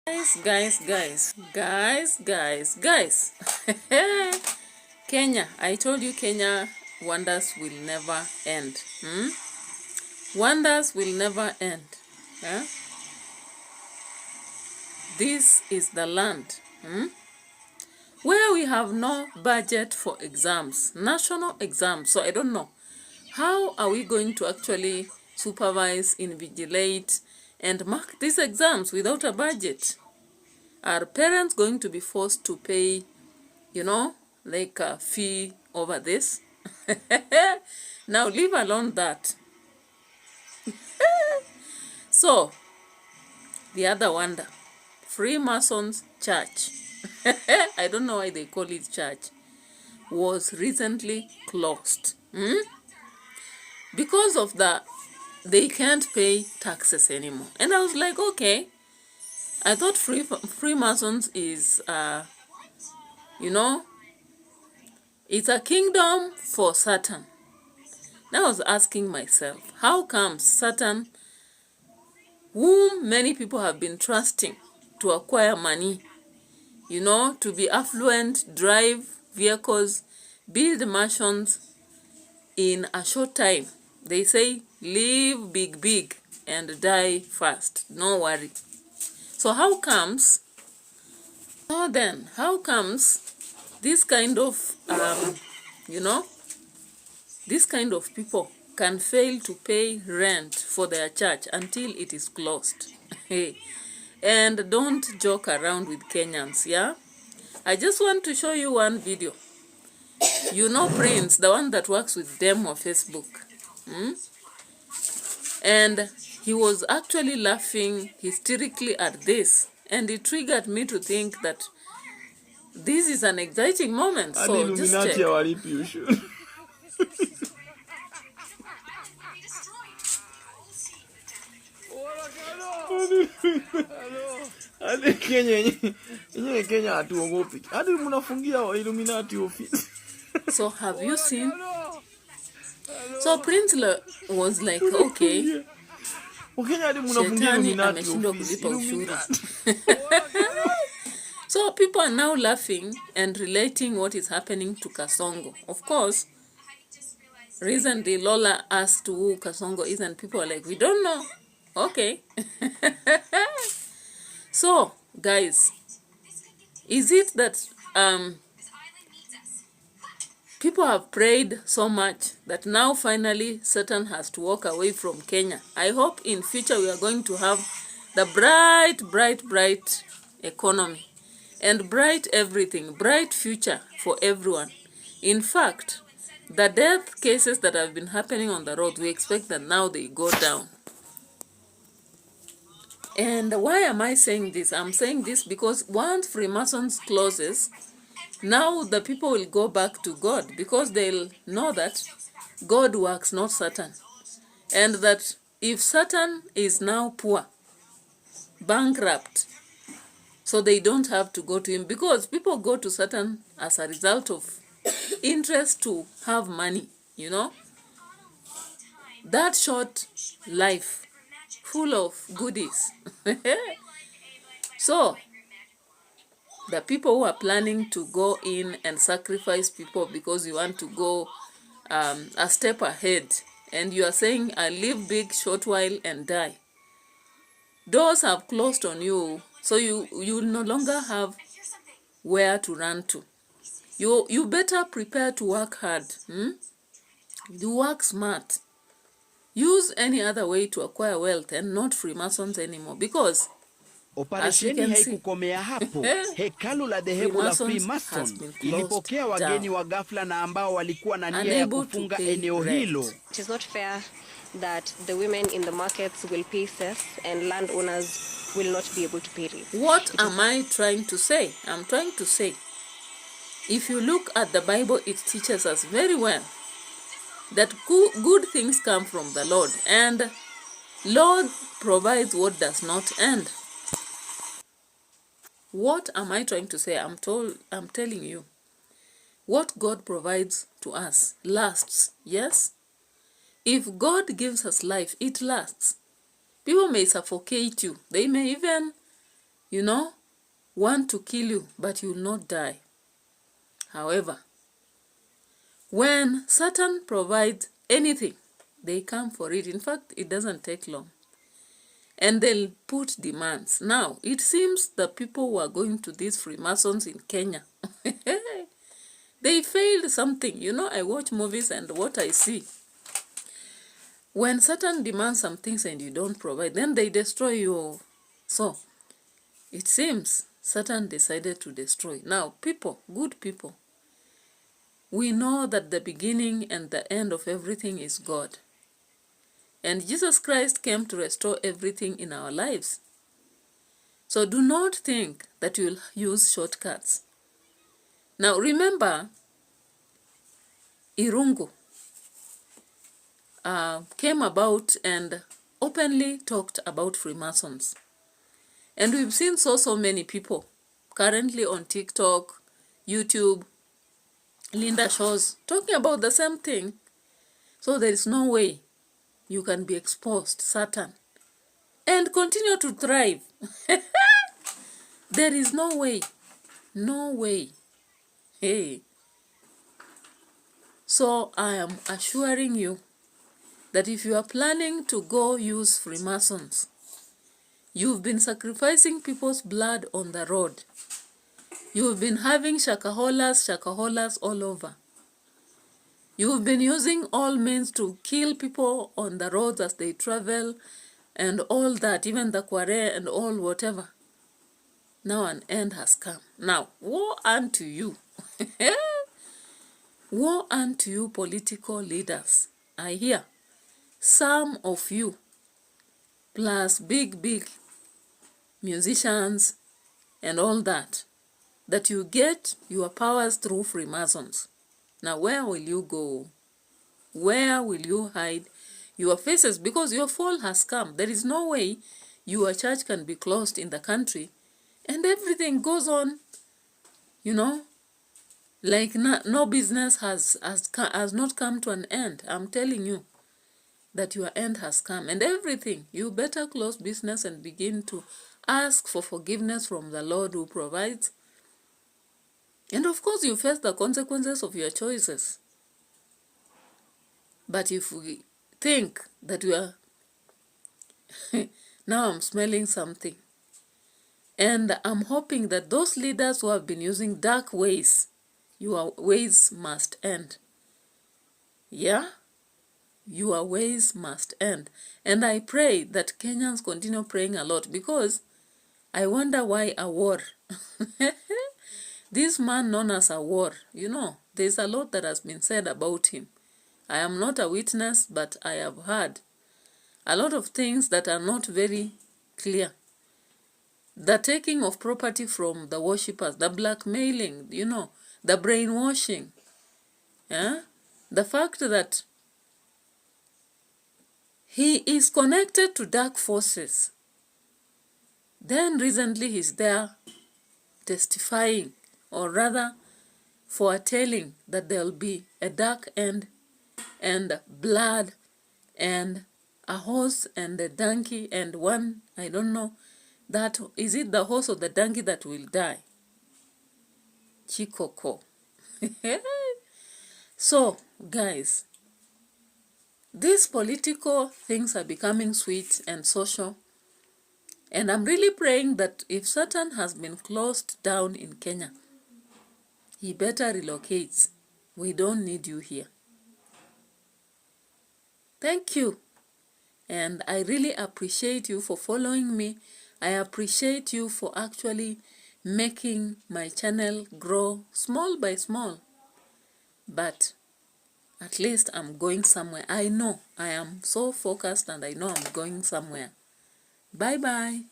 Guys. Kenya, I told you Kenya wonders will never end. Wonders will never end. This is the land where we have no budget for exams, national exams. So I don't know, how are we going to actually supervise, invigilate, and mark these exams without a budget? Are parents going to be forced to pay, like a fee over this? Now, leave alone that. So, the other wonder, Freemasons Church, I don't know why they call it church, was recently closed. Because of they can't pay taxes anymore. And I was like, okay, I thought Freemasons is, it's a kingdom for Satan. Now I was asking myself, how comes Satan, whom many people have been trusting to acquire money, to be affluent, drive vehicles, build mansions in a short time? They say, live big and die fast. No worry. So how comes this kind of, this kind of people can fail to pay rent for their church until it is closed? And don't joke around with Kenyans, yeah? I just want to show you one video. Prince, the one that works with them on Facebook. And he was actually laughing hysterically at this. And it triggered me to think that this is an exciting moment. So just check. So have you seen? So Prince was like, okay, Shetani ameshindwa kulipa ushuru. So people are now laughing and relating what is happening to Kasongo. Of course, recently Lola asked who Kasongo is, and people are like, we don't know. Okay. So, guys, is it that people have prayed so much that now finally Satan has to walk away from Kenya? I hope in future we are going to have the bright economy and bright everything, bright future for everyone. In fact, the death cases that have been happening on the road, we expect that now they go down. And why am I saying this? I'm saying this because once Freemasons closes, now the people will go back to God, because they'll know that God works, not Satan. And that if Satan is now poor, bankrupt, so they don't have to go to him, because people go to Satan as a result of interest to have money, that short life full of goodies. So the people who are planning to go in and sacrifice people because you want to go a step ahead, and you are saying, I live big, short while and die, doors have closed on you. So you will no longer have where to run to. You better prepare to work hard. You work smart. Use any other way to acquire wealth and not Freemasons anymore, because operesheni haikukomea hapo. Hekalu la dhehebu la Freemason ilipokea wageni wa ghafla na ambao walikuwa na nia ya kufunga eneo hilo. It is not fair that the women in the markets will pay cess and landowners will not be able to pay rent. What am I trying to say? I'm trying to say, if you look at the Bible, it teaches us very well that good things come from the Lord, and Lord provides what does not end. What am I trying to say? I'm telling you, what God provides to us lasts. Yes? If God gives us life, it lasts. People may suffocate you. They may even, want to kill you, but you will not die. However, when Satan provides anything, they come for it. In fact, it doesn't take long. And they'll put demands. Now, it seems the people who are going to these Freemasons in Kenya, they failed something. I watch movies and what I see. When Satan demands some things and you don't provide, then they destroy you. So, it seems Satan decided to destroy. Now, people, good people, we know that the beginning and the end of everything is God. And Jesus Christ came to restore everything in our lives. So do not think that you'll use shortcuts. Now remember, Irungu came about and openly talked about Freemasons. And we've seen so many people currently on TikTok, YouTube, Linda shows talking about the same thing. So there is no way you can be exposed, Satan, and continue to thrive. There is no way. No way. Hey. So I am assuring you that if you are planning to go use Freemasons, you've been sacrificing people's blood on the road. You've been having shakaholas all over. You've been using all means to kill people on the roads as they travel and all that, even the quarry and all whatever. Now an end has come. Now, woe unto you. Woe unto you, political leaders. I hear some of you, plus big musicians and all that you get your powers through Freemasons. Now, where will you go? Where will you hide your faces? Because your fall has come. There is no way your church can be closed in the country and everything goes on, like no business has not come to an end. I'm telling you that your end has come and everything. You better close business and begin to ask for forgiveness from the Lord who provides. And of course, you face the consequences of your choices. But if we think that we are... Now I'm smelling something. And I'm hoping that those leaders who have been using dark ways, your ways must end. Yeah? Your ways must end. And I pray that Kenyans continue praying a lot, because I wonder why a war. This man known as a war, there's a lot that has been said about him. I am not a witness, but I have heard a lot of things that are not very clear. The taking of property from the worshippers, the blackmailing, the brainwashing. Yeah? The fact that he is connected to dark forces. Then recently he's there testifying, or rather foretelling that there will be a dark end and blood and a horse and a donkey and one, I don't know, that is it the horse or the donkey that will die? Chikoko. So, guys, these political things are becoming sweet and social. And I'm really praying that if Satan has been closed down in Kenya, he better relocate. We don't need you here. Thank you. And I really appreciate you for following me. I appreciate you for actually making my channel grow small by small. But at least I'm going somewhere. I know I am so focused and I know I'm going somewhere. Bye-bye.